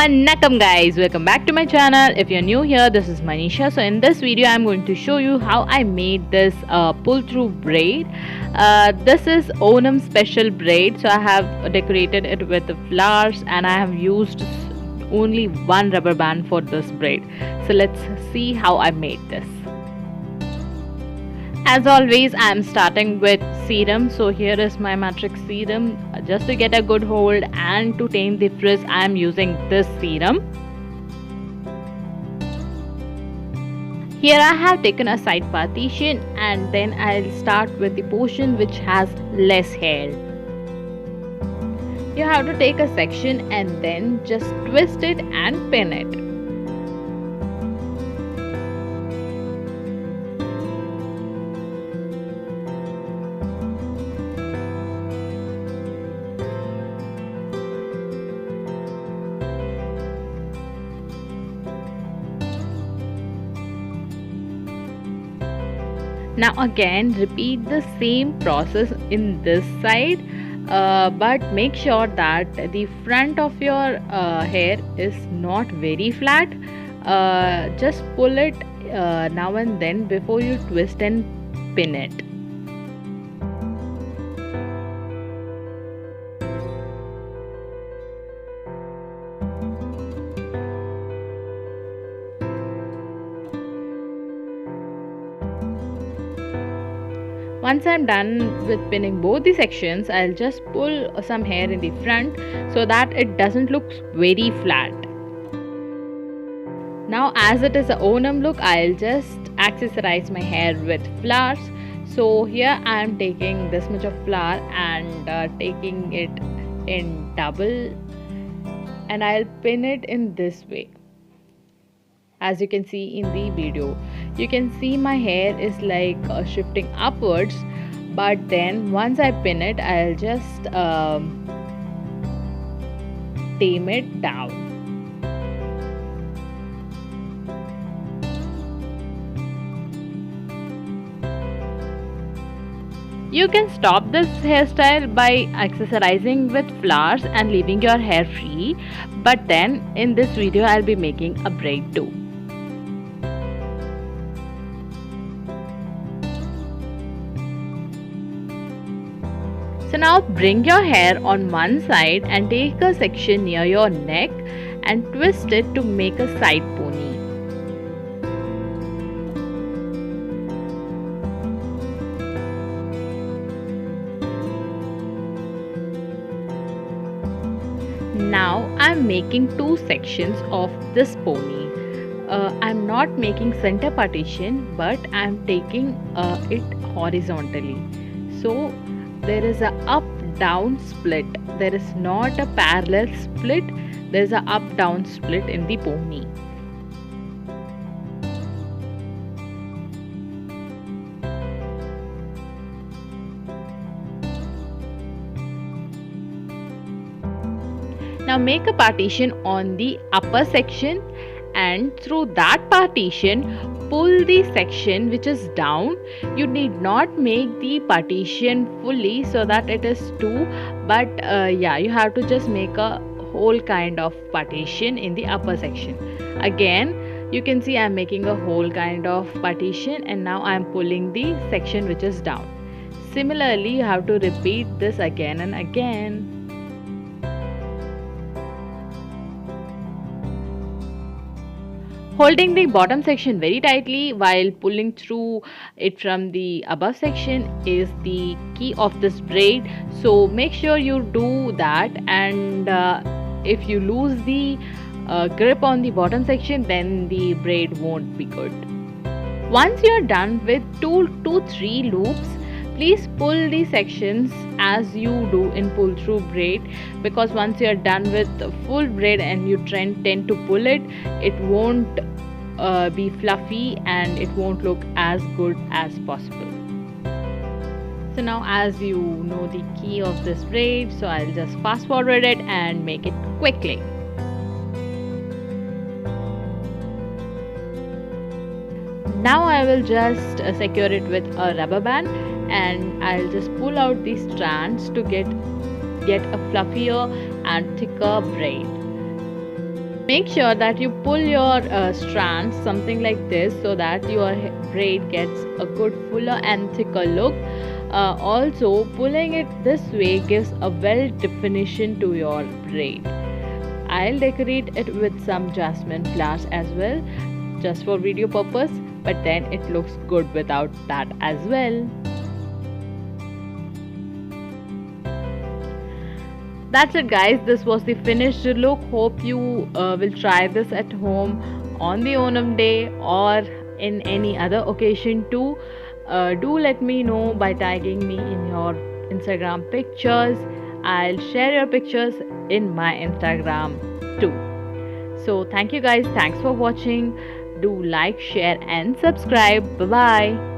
Vanakkam guys, welcome back to my channel. If you're new here, this is Manisha. So in this video, I'm going to show you how I made this pull-through braid. This is Onam special braid. So I have decorated it with the flowers and I have used only one rubber band for this braid. So let's see how I made this. As always, I am starting with serum. So here is my matrix serum. Just to get a good hold and to tame the frizz, I am using this serum. Here I have taken a side partition and then I'll start with the portion which has less hair. You have to take a section and then just twist it and pin it. Now again repeat the same process in this side, but make sure that the front of your hair is not very flat. Just pull it now and then before you twist and pin it. Once I'm done with pinning both the sections, I'll just pull some hair in the front so that it doesn't look very flat. Now as it is a Onam look, I'll just accessorize my hair with flowers. So here I am taking this much of flower and taking it in double and I'll pin it in this way. As you can see in the video, you can see my hair is like shifting upwards, but then once I pin it, I'll just tame it down. You can stop this hairstyle by accessorizing with flowers and leaving your hair free, but then in this video I'll be making a braid too. So now bring your hair on one side and take a section near your neck and twist it to make a side pony. Now I am making two sections of this pony. I am not making center partition, but I am taking it horizontally. So there is a up down split. There is not a parallel split. There is a up down split in the pony. Now make a partition on the upper section and through that partition pull the section which is down. You need not make the partition fully so that it is two, but yeah, you have to just make a whole kind of partition in the upper section. Again you can see I am making a whole kind of partition and now I am pulling the section which is down. Similarly you have to repeat this again and again. Holding the bottom section very tightly while pulling through it from the above section is the key of this braid. So make sure you do that, and if you lose the grip on the bottom section, then the braid won't be good. Once you're done with 2 to 3 loops, please pull the sections as you do in pull through braid, because once you're done with full braid and you tend to pull it, it won't be fluffy and it won't look as good as possible. So now as you know the key of this braid, so I'll just fast forward it and make it quickly. Now I will just secure it with a rubber band and I'll just pull out these strands to get a fluffier and thicker braid. Make sure that you pull your strands something like this so that your braid gets a good fuller and thicker look. Also, pulling it this way gives a well definition to your braid. I'll decorate it with some jasmine flowers as well, just for video purpose, but then it looks good without that as well. That's it guys, this was the finished look. Hope you will try this at home on the Onam day or in any other occasion too. Do let me know by tagging me in your Instagram pictures. I'll share your pictures in my Instagram too. So thank you guys, thanks for watching. Do like, share and subscribe. Bye bye.